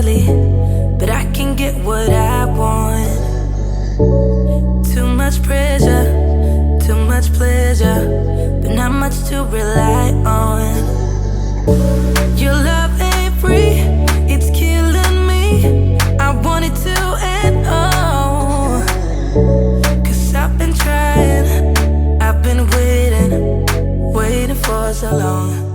lately, but I can get what I want. Too much pressure, too much pleasure, but not much to rely on. Your love ain't free, it's killing me. I want it to end all, 'cause I've been trying, I've been waiting for so long.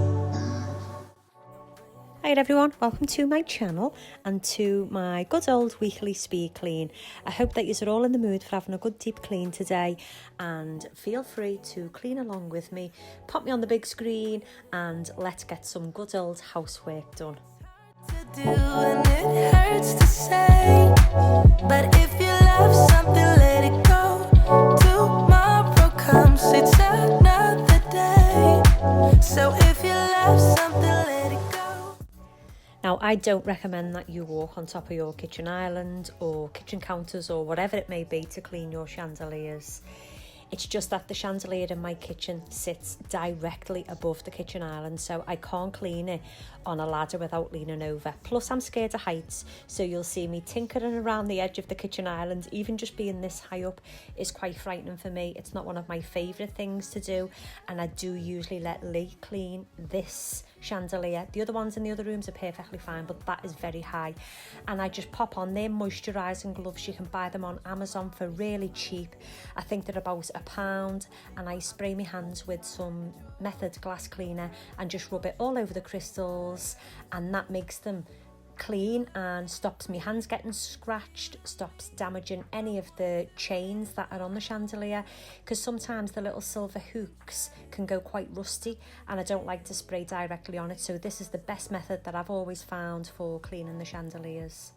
Hi everyone, welcome to my channel and to my good old weekly speed clean. I hope that you're all in the mood for having a good deep clean today, and feel free to clean along with me. Pop me on the big screen and let's get some good old housework done. To do and it hurts to say, but if you love something, let it go. Tomorrow comes, it's another day. So if you love something, let it go. Now, I don't recommend that you walk on top of your kitchen island or kitchen counters or whatever it may be to clean your chandeliers. It's just that the chandelier in my kitchen sits directly above the kitchen island, so I can't clean it on a ladder without leaning over. Plus, I'm scared of heights, so you'll see me tinkering around the edge of the kitchen island. Even just being this high up is quite frightening for me. It's not one of my favourite things to do, and I do usually let Lee clean this chandelier. The other ones in the other rooms are perfectly fine, but that is very high, and I just pop on their moisturising gloves. You can buy them on Amazon for really cheap. I think they're about £1, and I spray my hands with some Method glass cleaner and just rub it all over the crystals, and that makes them clean and stops my hands getting scratched, stops damaging any of the chains that are on the chandelier, because sometimes the little silver hooks can go quite rusty and I don't like to spray directly on it. So this is the best method that I've always found for cleaning the chandeliers.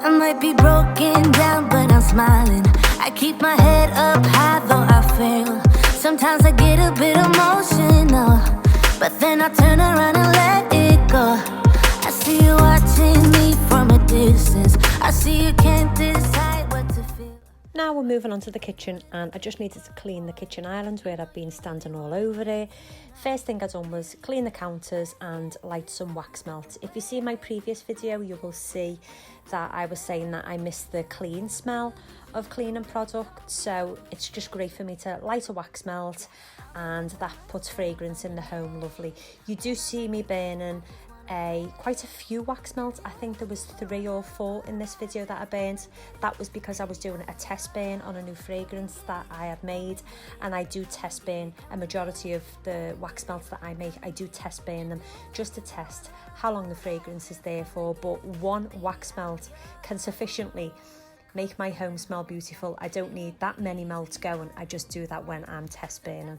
I might be broken down, but I'm smiling. I keep my head up high, though I fail. Sometimes I get a bit emotional, but then I turn around and let it go. I see you watching me from a distance. I see you can't decide what to feel. Now we're moving on to the kitchen, and I just needed to clean the kitchen island where I've been standing all over it. First thing I done was clean the counters and light some wax melt. If you see my previous video, you will see that I was saying that I miss the clean smell of cleaning product, so it's just great for me to light a wax melt, and that puts fragrance in the home. Lovely. You do see me burning quite a few wax melts. I think there was 3 or 4 in this video that I burned. That was because I was doing a test burn on a new fragrance that I had made, and I do test burn a majority of the wax melts that I make. I do test burn them just to test how long the fragrance is there for, but one wax melt can sufficiently make my home smell beautiful. I don't need that many melts going. I just do that when I'm test burning.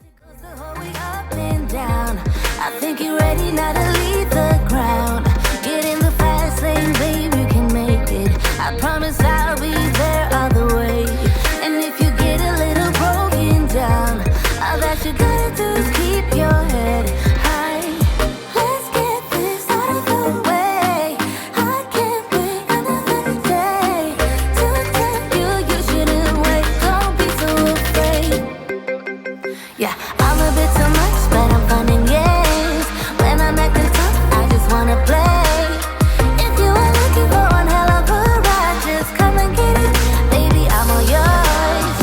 I think you're ready now to leave the ground. Get in the fast lane, babe, you can make it. I promise I'll be there all the way. And if you get a little broken down, all that you gotta do is keep your head high. Let's get this out of the way. I can't wait another day to tell you you shouldn't wait. Don't be so afraid. Yeah, I'm a bit too much, but I'm fun and games. When I'm acting tough, I just wanna play. If you are looking for one hell of a ride, just come and get it. Baby, I'm all yours.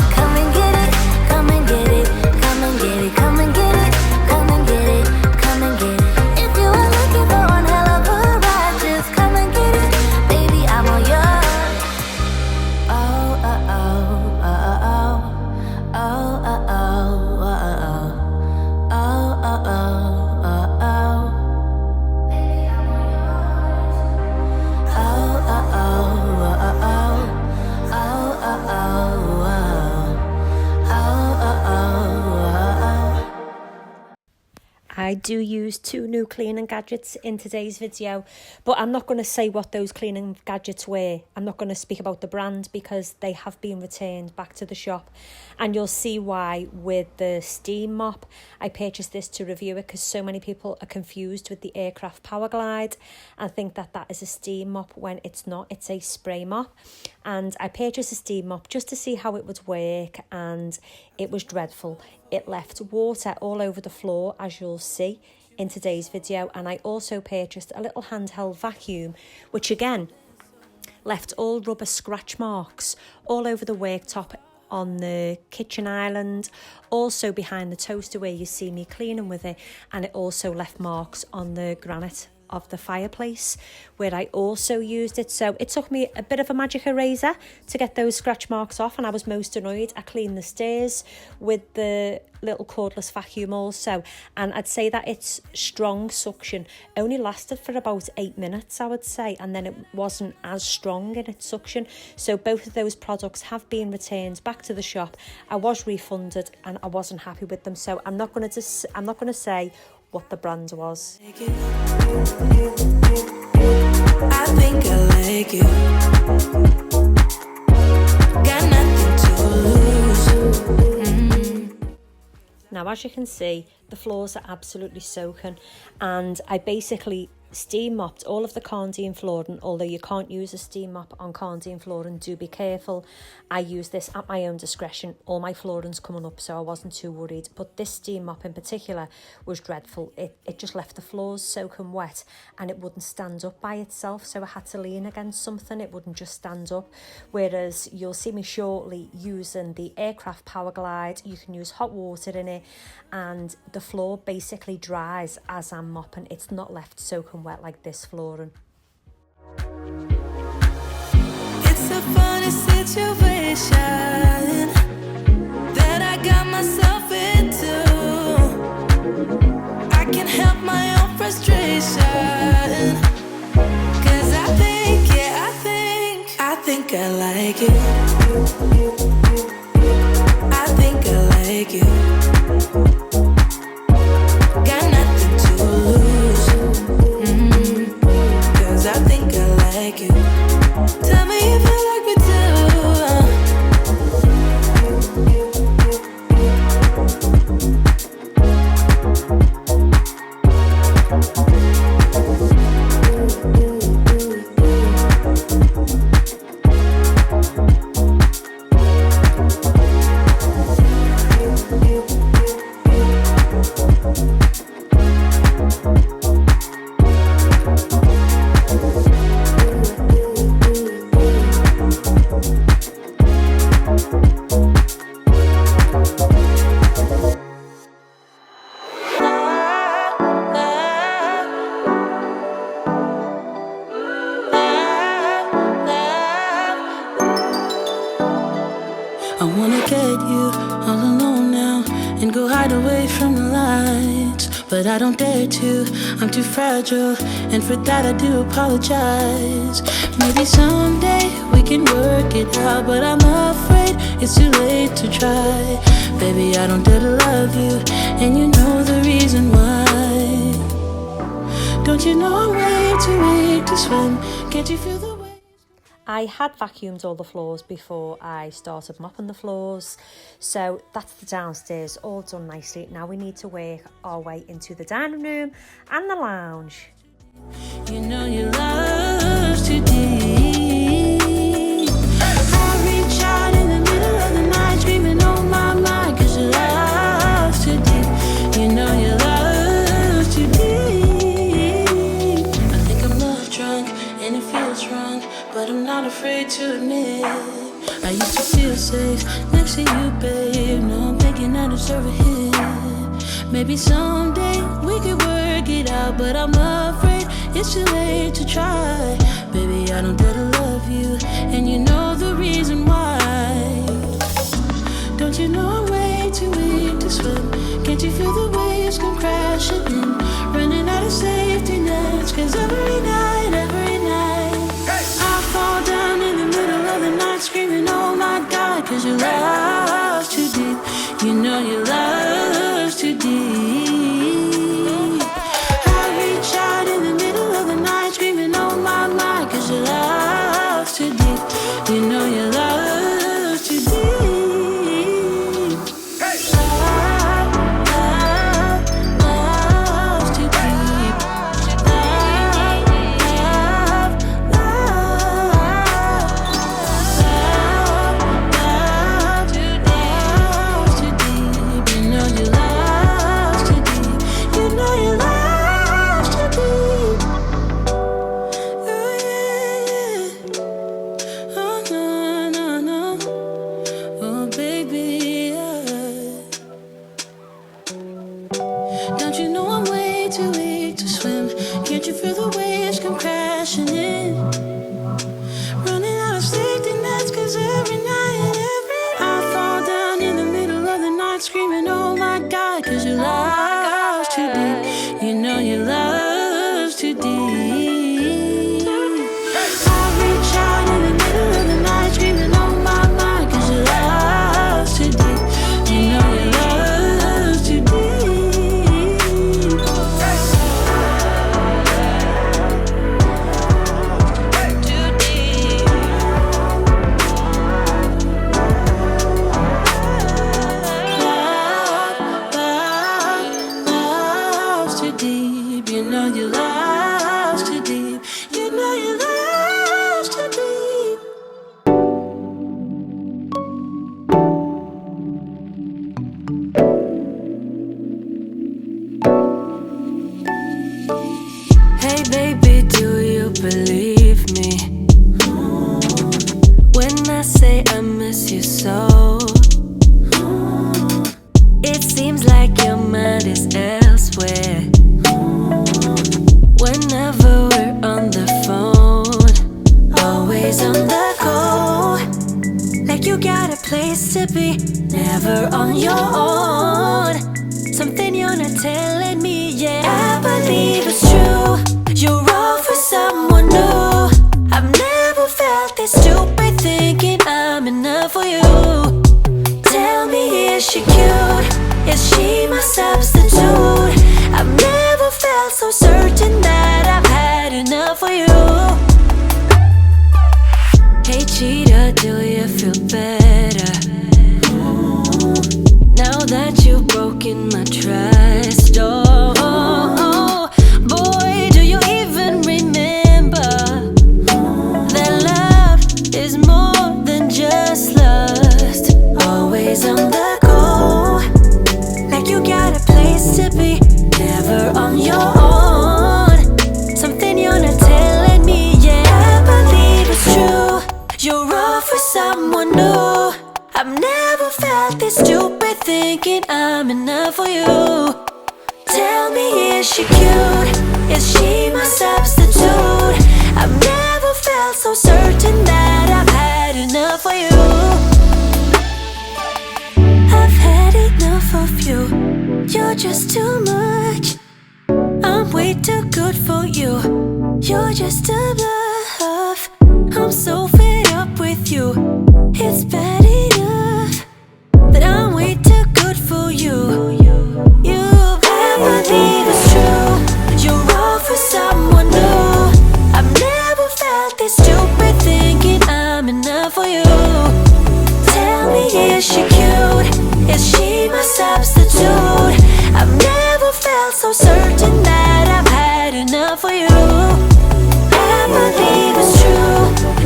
I do use 2 new cleaning gadgets in today's video, but I'm not going to say what those cleaning gadgets were. I'm not going to speak about the brand because they have been returned back to the shop, and you'll see why with the steam mop. I purchased this to review it because so many people are confused with the Aircraft Power Glide and think that that is a steam mop when it's not. It's a spray mop, and I purchased a steam mop just to see how it would work, and it was dreadful. It left water all over the floor, as you'll see in today's video, and I also purchased a little handheld vacuum, which again left all rubber scratch marks all over the worktop, on the kitchen island, also behind the toaster where you see me cleaning with it, and it also left marks on the granite of the fireplace where I also used it. So it took me a bit of a magic eraser to get those scratch marks off, and I was most annoyed. I cleaned the stairs with the little cordless vacuum also, and I'd say that its strong suction only lasted for about 8 minutes, I would say, and then it wasn't as strong in its suction. So both of those products have been returned back to the shop. I was refunded and I wasn't happy with them, so I'm not going to say what the brand was. I think I like you. Got nothing to lose. Now, as you can see, the floors are absolutely soaking, and I basically steam mopped all of the Carndean flooring. Although you can't use a steam mop on Carndean flooring, do be careful. I use this at my own discretion. All my flooring's coming up, so I wasn't too worried, but this steam mop in particular was dreadful. It just left the floors soaking wet, and it wouldn't stand up by itself, so I had to lean against something. It wouldn't just stand up. Whereas you'll see me shortly using the Aircraft Power Glide. You can use hot water in it, and the floor basically dries as I'm mopping. It's not left soaking wet like this flooring. It's a funny situation that I got myself into. I can't help my own frustration, 'cause I think I like you. I think I like you. Got nothing to lose. I think I like you. Tell me if you like me too. I wanna get you all alone now and go hide away from the lights, but I don't dare to. I'm too fragile, and for that I do apologize. Maybe someday we can work it out, but I'm afraid it's too late to try. Baby, I don't dare to love you, and you know the reason why. Don't you know I'm way too weak to swim? Can't you feel the I had vacuumed all the floors before I started mopping the floors, so that's the downstairs all done nicely. Now we need to work our way into the dining room and the lounge. You know your love's too deep. I reach out in the middle of the night, dreaming on my mind, 'cause your love's too deep. You know your love's too deep. I think I'm love drunk and it feels wrong, but I'm not afraid to admit I used to feel safe next to you, babe. Now I'm thinking I deserve a hit. Maybe someday we could work it out, but I'm afraid it's too late to try. Baby, I don't dare to love you, and you know the reason why. Don't you know I'm way too weak to swim? Can't you feel the waves come crashing in, running out of safety nets? 'Cause every night I fall down in the middle of the night, screaming, oh my God, 'cause your love's too deep. You know your love's too deep. passionate. Running out of safety nets, cause every night and every I fall down in the middle of the night screaming, oh my God, cause your love's too deep. You know your love's too deep. I reach out in the middle of the night screaming, oh my mind, cause your love's too deep. You know your love's too deep. Love's too deep. You know your love's too deep. You know your love's too deep. Hey baby, do you believe me when I say I miss you so? It seems like your mind is elsewhere whenever we're on the phone. Always on the go, like you got a place to be, never on your own. Something you're not telling me, yeah, I believe it's true. You're all for someone new. I've never felt this stupid thinking I'm enough for you. Tell me, is she cute? Is she my substitute? I've never felt so certain that I've had enough for you. Hey cheater, do you feel better now that you've broken my trust? Oh, boy, do you even remember that love is more than just lust? Always on the go, like you got a place to be, never on your own. Something you're not telling me, yeah, I believe it's true. You're all for someone new. I've never felt this stupid thinking I'm enough for you. Tell me, is she cute? Is she my substitute? I've never felt so certain that I've had enough for you. I've had enough of you. You're just too much. I'm way too good for you. You're just a bluff. I'm so fed up with you. It's bad enough that I'm way too good for you. I believe it's true. You're all for someone new. I've never felt this stupid thinking I'm enough for you. Tell me, is she cute? Is she my substitute? I've never felt so certain that I've had enough for you. I believe it's true.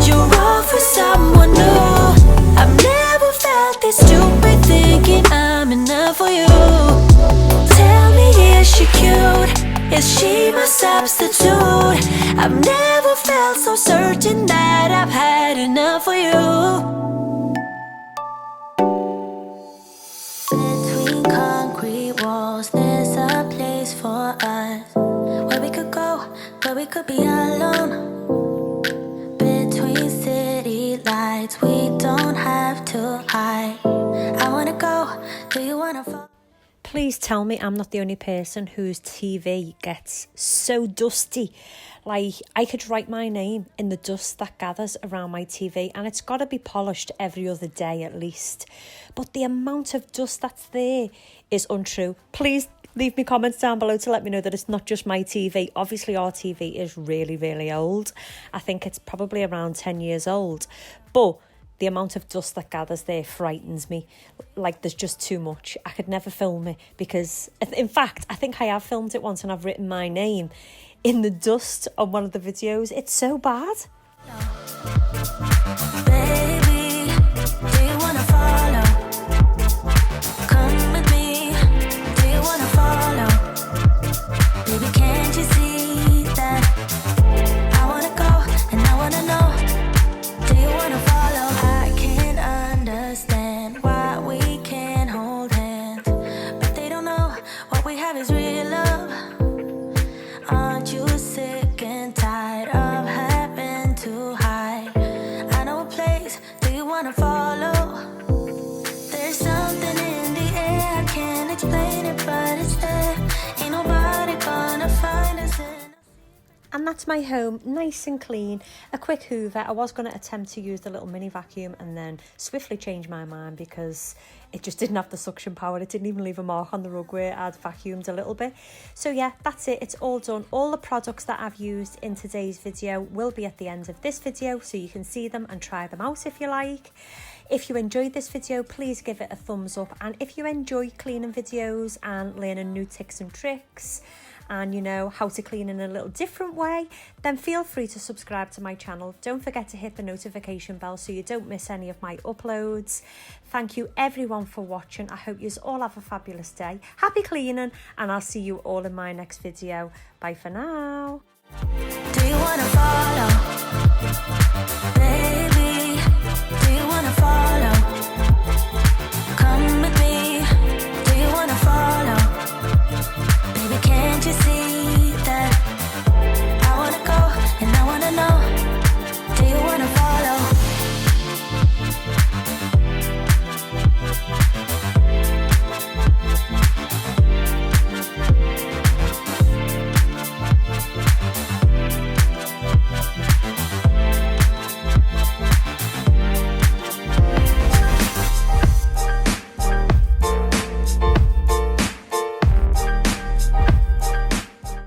You're all for someone new. I've never felt this stupid thinking I'm enough for you. Tell me, is she cute? Is she my substitute? I've never felt so certain that I've had enough for you. Between concrete walls, there's a place for us where we could go, where we could be alone. Between city lights, we don't have to hide. I wanna go, do you wanna fall? Please tell me I'm not the only person whose TV gets so dusty. Like, I could write my name in the dust that gathers around my TV, and it's got to be polished every other day at least. But the amount of dust that's there is untrue. Please leave me comments down below to let me know that it's not just my TV. Obviously, our TV is really, really old. I think it's probably around 10 years old. But the amount of dust that gathers there frightens me. Like, there's just too much. I could never film it because, in fact, I think I have filmed it once and I've written my name in the dust on one of the videos. It's so bad. Baby, do you wanna follow? Come with me. Do you wanna follow? Baby, can't you see that? I wanna go and I wanna know. Do you wanna follow? I can't understand why we can't hold hands, but they don't know what we have is real love. Aren't you sick and tired of And that's my home, nice and clean. A quick hoover. I was going to attempt to use the little mini vacuum and then swiftly change my mind because it just didn't have the suction power. It didn't even leave a mark on the rug where I'd vacuumed a little bit. So yeah, that's it. It's all done. All the products that I've used in today's video will be at the end of this video, so you can see them and try them out if you like. If you enjoyed this video, please give it a thumbs up. And if you enjoy cleaning videos and learning new tips and tricks and you know how to clean in a little different way, then feel free to subscribe to my channel. Don't forget to hit the notification bell so you don't miss any of my uploads. Thank you everyone for watching. I hope you all have a fabulous day. Happy cleaning, and I'll see you all in my next video. Bye for now. Do you wanna follow? Baby.